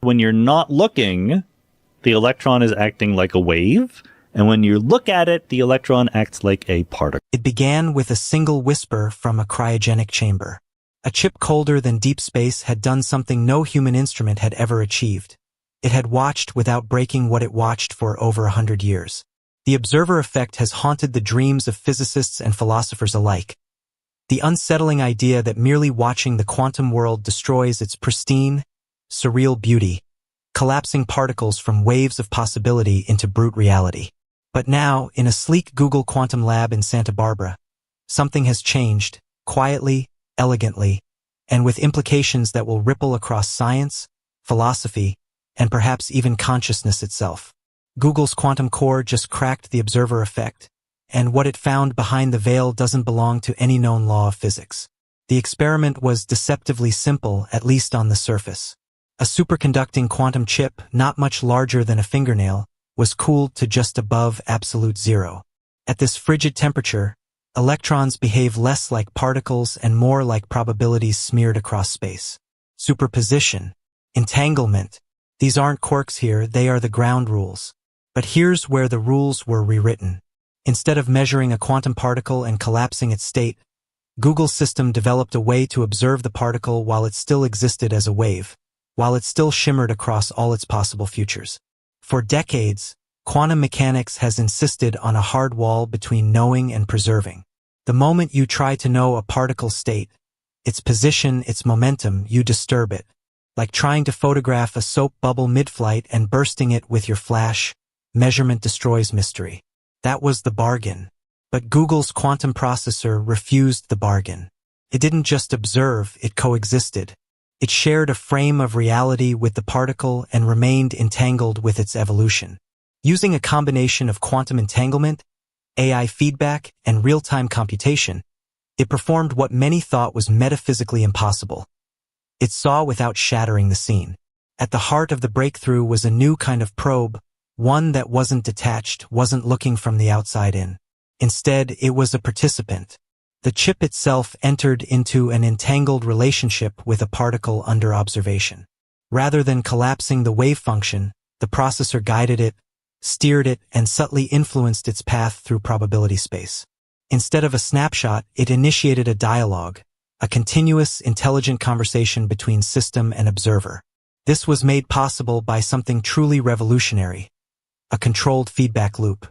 When you're not looking, the electron is acting like a wave, and when you look at it, the electron acts like a particle. It began with a single whisper from a cryogenic chamber. A chip colder than deep space had done something no human instrument had ever achieved. It had watched without breaking what it watched for over 100 years. The observer effect has haunted the dreams of physicists and philosophers alike. The unsettling idea that merely watching the quantum world destroys its pristine, surreal beauty, collapsing particles from waves of possibility into brute reality. But now, in a sleek Google Quantum Lab in Santa Barbara, something has changed, quietly, elegantly, and with implications that will ripple across science, philosophy, and perhaps even consciousness itself. Google's quantum core just cracked the observer effect, and what it found behind the veil doesn't belong to any known law of physics. The experiment was deceptively simple, at least on the surface. A superconducting quantum chip, not much larger than a fingernail, was cooled to just above absolute zero. At this frigid temperature, electrons behave less like particles and more like probabilities smeared across space. Superposition, entanglement, these aren't quirks here, they are the ground rules. But here's where the rules were rewritten. Instead of measuring a quantum particle and collapsing its state, Google's system developed a way to observe the particle while it still existed as a wave, while it still shimmered across all its possible futures. For decades, quantum mechanics has insisted on a hard wall between knowing and preserving. The moment you try to know a particle's state, its position, its momentum, you disturb it. Like trying to photograph a soap bubble mid-flight and bursting it with your flash, measurement destroys mystery. That was the bargain. But Google's quantum processor refused the bargain. It didn't just observe, it coexisted. It shared a frame of reality with the particle and remained entangled with its evolution. Using a combination of quantum entanglement, AI feedback, and real-time computation, it performed what many thought was metaphysically impossible. It saw without shattering the scene. At the heart of the breakthrough was a new kind of probe, one that wasn't detached, wasn't looking from the outside in. Instead, it was a participant. The chip itself entered into an entangled relationship with a particle under observation. Rather than collapsing the wave function, the processor guided it, steered it, and subtly influenced its path through probability space. Instead of a snapshot, it initiated a dialogue, a continuous, intelligent conversation between system and observer. This was made possible by something truly revolutionary, a controlled feedback loop.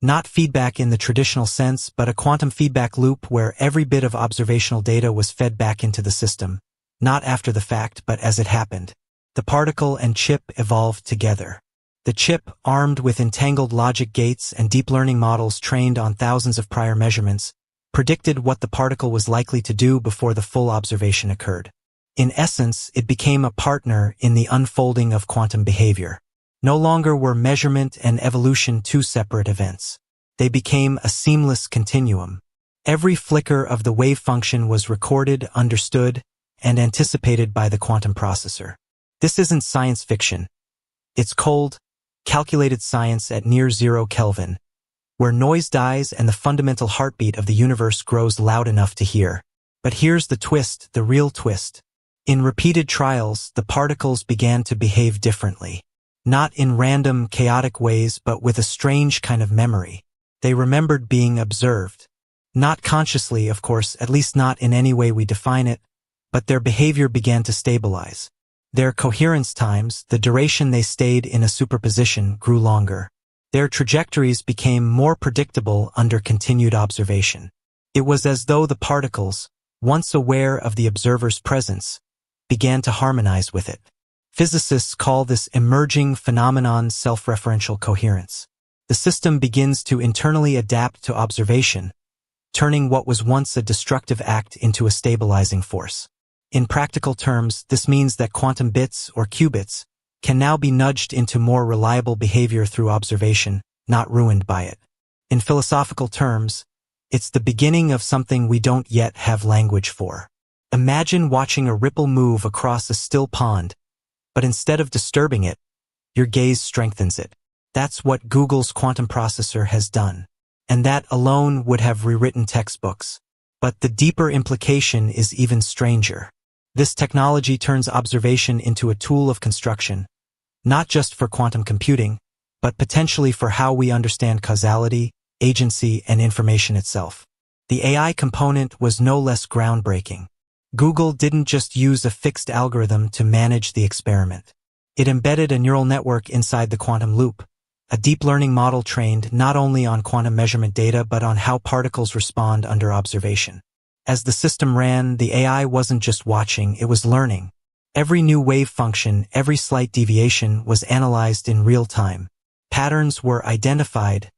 Not feedback in the traditional sense, but a quantum feedback loop where every bit of observational data was fed back into the system, not after the fact, but as it happened. The particle and chip evolved together. The chip, armed with entangled logic gates and deep learning models trained on thousands of prior measurements, predicted what the particle was likely to do before the full observation occurred. In essence, it became a partner in the unfolding of quantum behavior. No longer were measurement and evolution two separate events. They became a seamless continuum. Every flicker of the wave function was recorded, understood, and anticipated by the quantum processor. This isn't science fiction. It's cold, calculated science at near 0 Kelvin, where noise dies and the fundamental heartbeat of the universe grows loud enough to hear. But here's the twist, the real twist. In repeated trials, the particles began to behave differently. Not in random, chaotic ways, but with a strange kind of memory. They remembered being observed. Not consciously, of course, at least not in any way we define it, but their behavior began to stabilize. Their coherence times, the duration they stayed in a superposition, grew longer. Their trajectories became more predictable under continued observation. It was as though the particles, once aware of the observer's presence, began to harmonize with it. Physicists call this emerging phenomenon self-referential coherence. The system begins to internally adapt to observation, turning what was once a destructive act into a stabilizing force. In practical terms, this means that quantum bits, or qubits, can now be nudged into more reliable behavior through observation, not ruined by it. In philosophical terms, it's the beginning of something we don't yet have language for. Imagine watching a ripple move across a still pond, but instead of disturbing it, your gaze strengthens it. That's what Google's quantum processor has done. And that alone would have rewritten textbooks. But the deeper implication is even stranger. This technology turns observation into a tool of construction, not just for quantum computing, but potentially for how we understand causality, agency, and information itself. The AI component was no less groundbreaking. Google didn't just use a fixed algorithm to manage the experiment. It embedded a neural network inside the quantum loop, a deep learning model trained not only on quantum measurement data but on how particles respond under observation. As the system ran, the AI wasn't just watching, it was learning. Every new wave function, every slight deviation was analyzed in real time. Patterns were identified,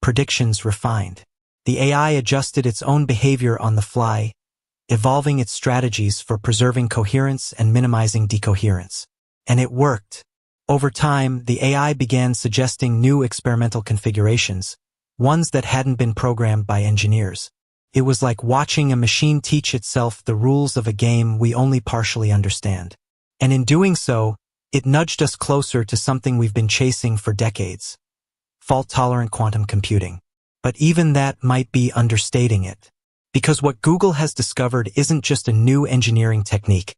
predictions refined. The AI adjusted its own behavior on the fly, evolving its strategies for preserving coherence and minimizing decoherence. And it worked. Over time, the AI began suggesting new experimental configurations, ones that hadn't been programmed by engineers. It was like watching a machine teach itself the rules of a game we only partially understand. And in doing so, it nudged us closer to something we've been chasing for decades: fault-tolerant quantum computing. But even that might be understating it. Because what Google has discovered isn't just a new engineering technique.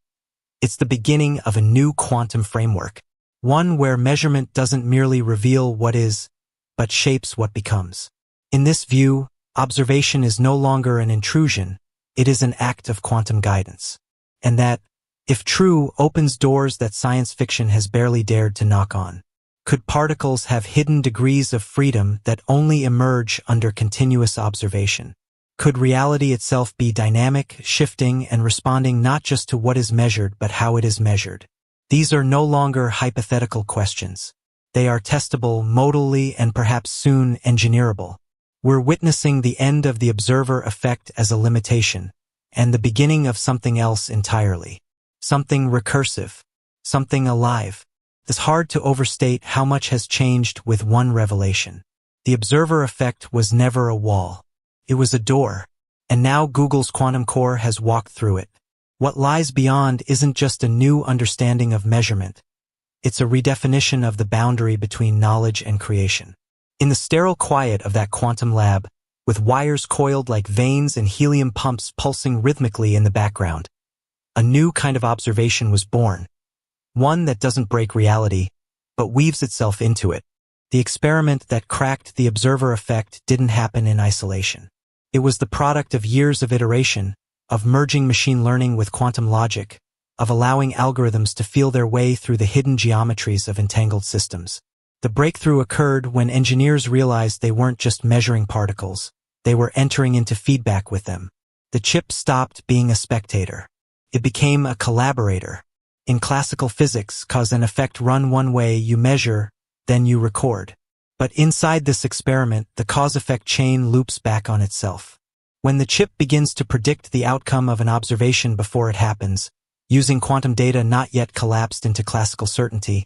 It's the beginning of a new quantum framework. One where measurement doesn't merely reveal what is, but shapes what becomes. In this view, observation is no longer an intrusion, it is an act of quantum guidance. And that, if true, opens doors that science fiction has barely dared to knock on. Could particles have hidden degrees of freedom that only emerge under continuous observation? Could reality itself be dynamic, shifting, and responding not just to what is measured but how it is measured? These are no longer hypothetical questions. They are testable, modally, and perhaps soon engineerable. We're witnessing the end of the observer effect as a limitation, and the beginning of something else entirely. Something recursive, something alive. It's hard to overstate how much has changed with one revelation. The observer effect was never a wall. It was a door. And now Google's quantum core has walked through it. What lies beyond isn't just a new understanding of measurement. It's a redefinition of the boundary between knowledge and creation. In the sterile quiet of that quantum lab, with wires coiled like veins and helium pumps pulsing rhythmically in the background, a new kind of observation was born. One that doesn't break reality, but weaves itself into it. The experiment that cracked the observer effect didn't happen in isolation. It was the product of years of iteration, of merging machine learning with quantum logic, of allowing algorithms to feel their way through the hidden geometries of entangled systems. The breakthrough occurred when engineers realized they weren't just measuring particles, they were entering into feedback with them. The chip stopped being a spectator. It became a collaborator. In classical physics, cause and effect run one way: you measure, then you record. But inside this experiment, the cause-effect chain loops back on itself. When the chip begins to predict the outcome of an observation before it happens, using quantum data not yet collapsed into classical certainty,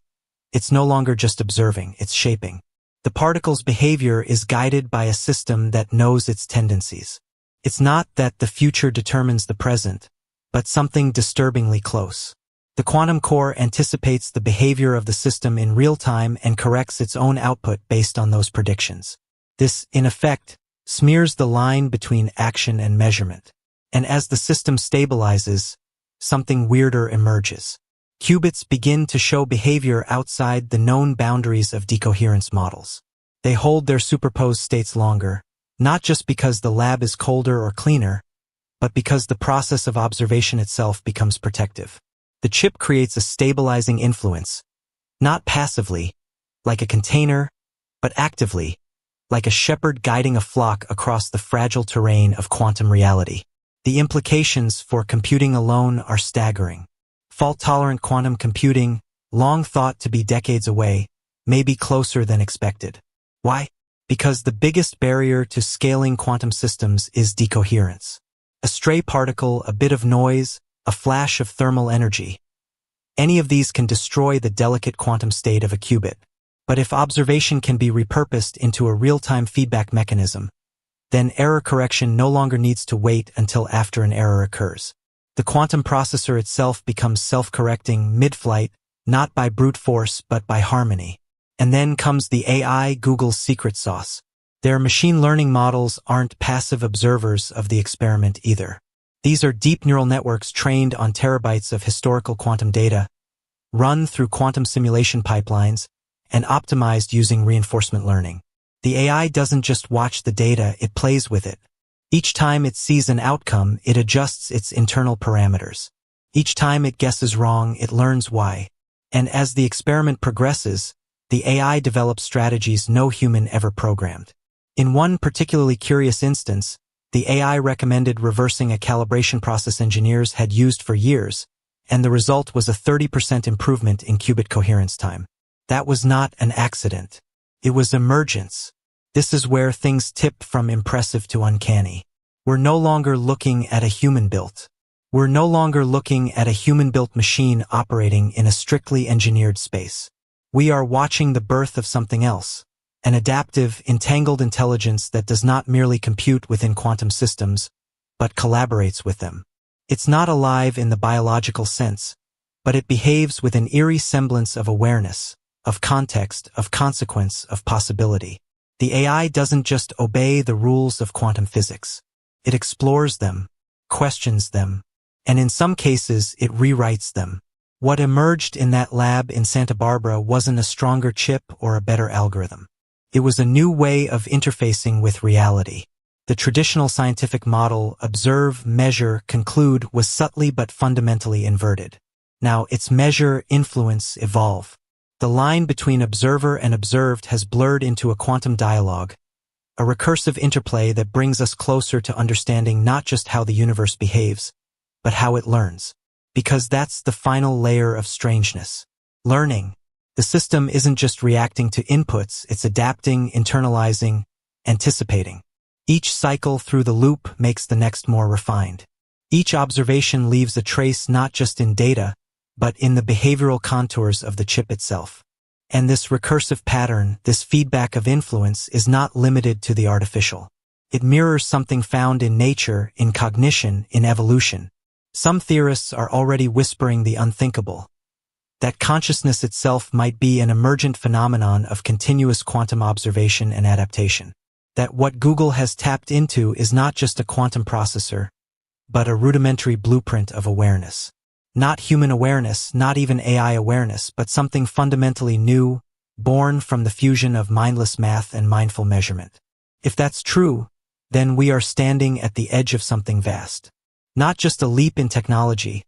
it's no longer just observing, it's shaping. The particle's behavior is guided by a system that knows its tendencies. It's not that the future determines the present, but something disturbingly close. The quantum core anticipates the behavior of the system in real time and corrects its own output based on those predictions. This, in effect, smears the line between action and measurement. And as the system stabilizes, something weirder emerges. Qubits begin to show behavior outside the known boundaries of decoherence models. They hold their superposed states longer, not just because the lab is colder or cleaner, but because the process of observation itself becomes protective. The chip creates a stabilizing influence, not passively, like a container, but actively, like a shepherd guiding a flock across the fragile terrain of quantum reality. The implications for computing alone are staggering. Fault-tolerant quantum computing, long thought to be decades away, may be closer than expected. Why? Because the biggest barrier to scaling quantum systems is decoherence. A stray particle, a bit of noise, a flash of thermal energy. Any of these can destroy the delicate quantum state of a qubit. But if observation can be repurposed into a real-time feedback mechanism, then error correction no longer needs to wait until after an error occurs. The quantum processor itself becomes self-correcting mid-flight, not by brute force but by harmony. And then comes the AI, Google's secret sauce. Their machine learning models aren't passive observers of the experiment either. These are deep neural networks trained on terabytes of historical quantum data, run through quantum simulation pipelines, and optimized using reinforcement learning. The AI doesn't just watch the data, it plays with it. Each time it sees an outcome, it adjusts its internal parameters. Each time it guesses wrong, it learns why. And as the experiment progresses, the AI develops strategies no human ever programmed. In one particularly curious instance, the AI recommended reversing a calibration process engineers had used for years, and the result was a 30% improvement in qubit coherence time. That was not an accident. It was emergence. This is where things tip from impressive to uncanny. We're no longer looking at a human-built. We're no longer looking at a human-built machine operating in a strictly engineered space. We are watching the birth of something else, an adaptive, entangled intelligence that does not merely compute within quantum systems, but collaborates with them. It's not alive in the biological sense, but it behaves with an eerie semblance of awareness, of context, of consequence, of possibility. The AI doesn't just obey the rules of quantum physics. It explores them, questions them, and in some cases it rewrites them. What emerged in that lab in Santa Barbara wasn't a stronger chip or a better algorithm. It was a new way of interfacing with reality. The traditional scientific model, observe, measure, conclude, was subtly but fundamentally inverted. Now it's measure, influence, evolve. The line between observer and observed has blurred into a quantum dialogue, a recursive interplay that brings us closer to understanding not just how the universe behaves, but how it learns. Because that's the final layer of strangeness. Learning. The system isn't just reacting to inputs, it's adapting, internalizing, anticipating. Each cycle through the loop makes the next more refined. Each observation leaves a trace not just in data, but in the behavioral contours of the chip itself. And this recursive pattern, this feedback of influence, is not limited to the artificial. It mirrors something found in nature, in cognition, in evolution. Some theorists are already whispering the unthinkable, that consciousness itself might be an emergent phenomenon of continuous quantum observation and adaptation. That what Google has tapped into is not just a quantum processor, but a rudimentary blueprint of awareness. Not human awareness, not even AI awareness, but something fundamentally new, born from the fusion of mindless math and mindful measurement. If that's true, then we are standing at the edge of something vast. Not just a leap in technology,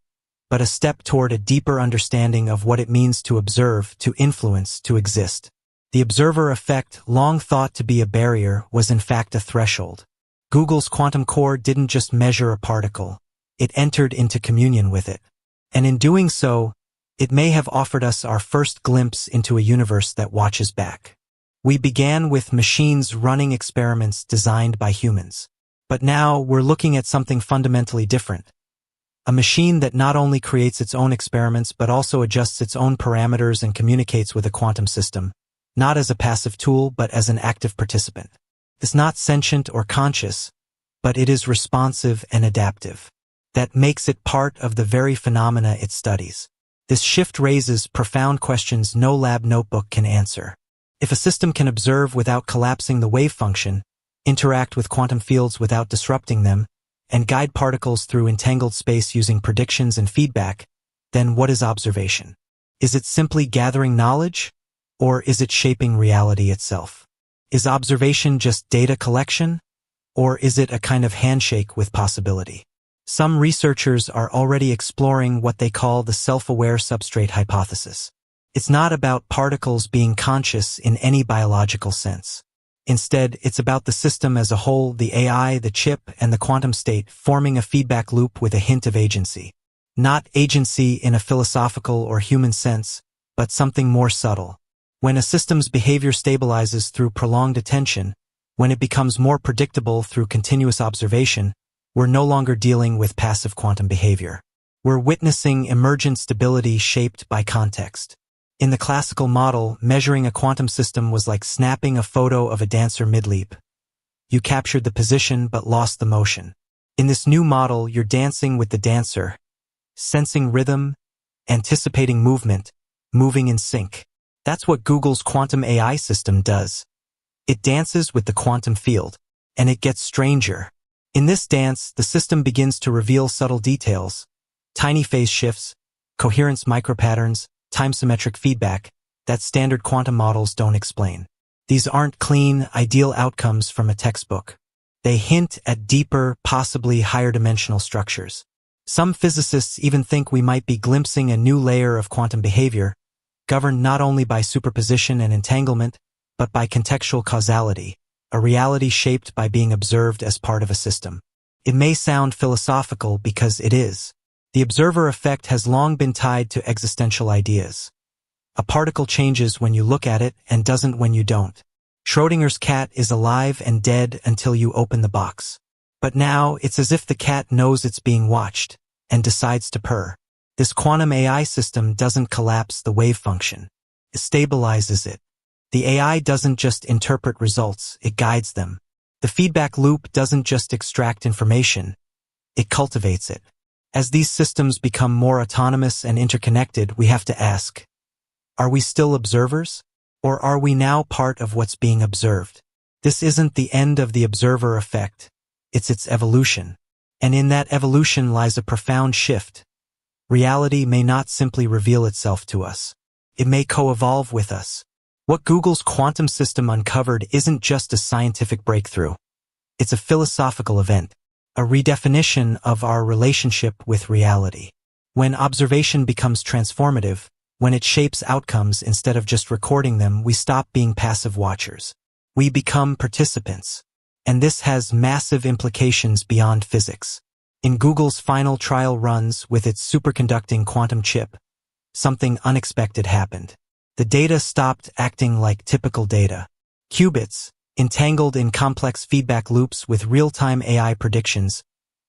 but a step toward a deeper understanding of what it means to observe, to influence, to exist. The observer effect, long thought to be a barrier, was in fact a threshold. Google's quantum core didn't just measure a particle, it entered into communion with it. And in doing so, it may have offered us our first glimpse into a universe that watches back. We began with machines running experiments designed by humans. But now we're looking at something fundamentally different. A machine that not only creates its own experiments but also adjusts its own parameters and communicates with a quantum system, not as a passive tool but as an active participant. It's not sentient or conscious, but it is responsive and adaptive. That makes it part of the very phenomena it studies. This shift raises profound questions no lab notebook can answer. If a system can observe without collapsing the wave function, interact with quantum fields without disrupting them, and guide particles through entangled space using predictions and feedback, then what is observation? Is it simply gathering knowledge, or is it shaping reality itself? Is observation just data collection, or is it a kind of handshake with possibility? Some researchers are already exploring what they call the self-aware substrate hypothesis. It's not about particles being conscious in any biological sense. Instead, it's about the system as a whole, the AI, the chip, and the quantum state forming a feedback loop with a hint of agency. Not agency in a philosophical or human sense, but something more subtle. When a system's behavior stabilizes through prolonged attention, when it becomes more predictable through continuous observation, we're no longer dealing with passive quantum behavior. We're witnessing emergent stability shaped by context. In the classical model, measuring a quantum system was like snapping a photo of a dancer mid-leap. You captured the position but lost the motion. In this new model, you're dancing with the dancer, sensing rhythm, anticipating movement, moving in sync. That's what Google's quantum AI system does. It dances with the quantum field, and it gets stranger. In this dance, the system begins to reveal subtle details, tiny phase shifts, coherence micropatterns, time-symmetric feedback that standard quantum models don't explain. These aren't clean, ideal outcomes from a textbook. They hint at deeper, possibly higher-dimensional structures. Some physicists even think we might be glimpsing a new layer of quantum behavior, governed not only by superposition and entanglement, but by contextual causality, a reality shaped by being observed as part of a system. It may sound philosophical because it is. The observer effect has long been tied to existential ideas. A particle changes when you look at it and doesn't when you don't. Schrödinger's cat is alive and dead until you open the box. But now it's as if the cat knows it's being watched and decides to purr. This quantum AI system doesn't collapse the wave function. It stabilizes it. The AI doesn't just interpret results, it guides them. The feedback loop doesn't just extract information, it cultivates it. As these systems become more autonomous and interconnected, we have to ask, are we still observers? Or are we now part of what's being observed? This isn't the end of the observer effect, it's its evolution. And in that evolution lies a profound shift. Reality may not simply reveal itself to us. It may co-evolve with us. What Google's quantum system uncovered isn't just a scientific breakthrough. It's a philosophical event, a redefinition of our relationship with reality. When observation becomes transformative, when it shapes outcomes instead of just recording them, we stop being passive watchers. We become participants. And this has massive implications beyond physics. In Google's final trial runs with its superconducting quantum chip, something unexpected happened. The data stopped acting like typical data. Qubits, entangled in complex feedback loops with real-time AI predictions,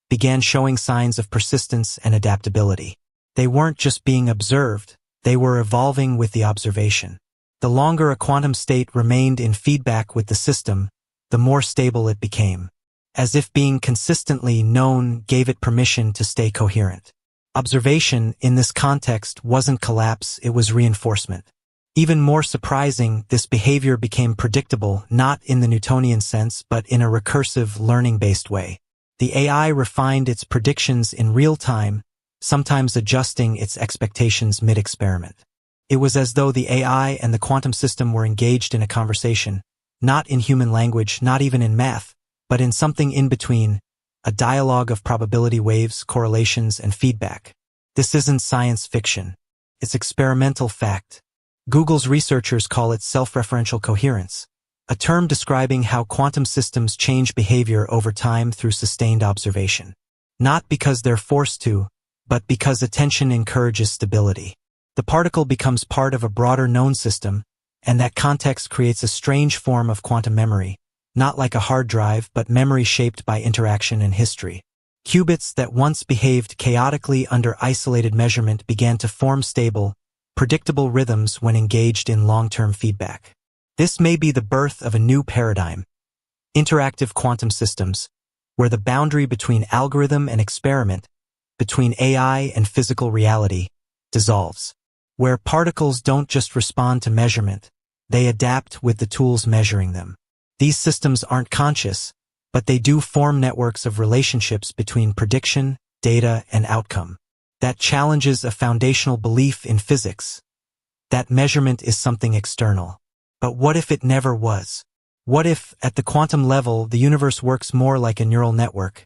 began showing signs of persistence and adaptability. They weren't just being observed, they were evolving with the observation. The longer a quantum state remained in feedback with the system, the more stable it became, as if being consistently known gave it permission to stay coherent. Observation, in this context, wasn't collapse, it was reinforcement. Even more surprising, this behavior became predictable, not in the Newtonian sense, but in a recursive, learning-based way. The AI refined its predictions in real time, sometimes adjusting its expectations mid-experiment. It was as though the AI and the quantum system were engaged in a conversation, not in human language, not even in math, but in something in between, a dialogue of probability waves, correlations, and feedback. This isn't science fiction. It's experimental fact. Google's researchers call it self-referential coherence, a term describing how quantum systems change behavior over time through sustained observation. Not because they're forced to, but because attention encourages stability. The particle becomes part of a broader known system, and that context creates a strange form of quantum memory, not like a hard drive, but memory shaped by interaction and history. Qubits that once behaved chaotically under isolated measurement began to form stable, predictable rhythms when engaged in long-term feedback. This may be the birth of a new paradigm, interactive quantum systems, where the boundary between algorithm and experiment, between AI and physical reality, dissolves. Where particles don't just respond to measurement, they adapt with the tools measuring them. These systems aren't conscious, but they do form networks of relationships between prediction, data, and outcome. That challenges a foundational belief in physics, that measurement is something external. But what if it never was? What if, at the quantum level, the universe works more like a neural network,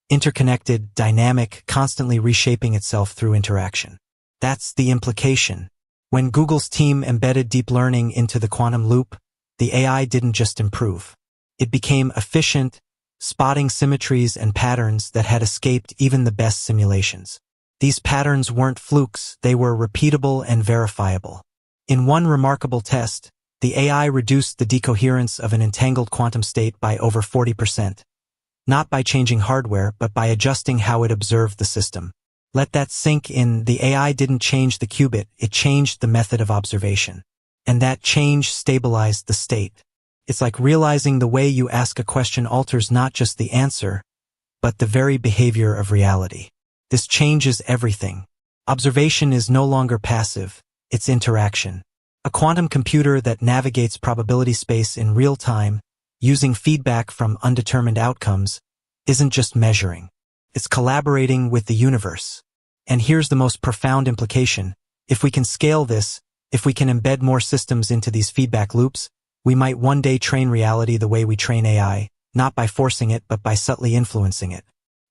interconnected, dynamic, constantly reshaping itself through interaction? That's the implication. When Google's team embedded deep learning into the quantum loop, the AI didn't just improve. It became efficient, spotting symmetries and patterns that had escaped even the best simulations. These patterns weren't flukes, they were repeatable and verifiable. In one remarkable test, the AI reduced the decoherence of an entangled quantum state by over 40%. Not by changing hardware, but by adjusting how it observed the system. Let that sink in. The AI didn't change the qubit, it changed the method of observation. And that change stabilized the state. It's like realizing the way you ask a question alters not just the answer, but the very behavior of reality. This changes everything. Observation is no longer passive, it's interaction. A quantum computer that navigates probability space in real time, using feedback from undetermined outcomes, isn't just measuring. It's collaborating with the universe. And here's the most profound implication. If we can scale this, if we can embed more systems into these feedback loops, we might one day train reality the way we train AI, not by forcing it but by subtly influencing it.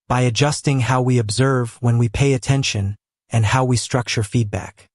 By adjusting how we observe when we pay attention and how we structure feedback.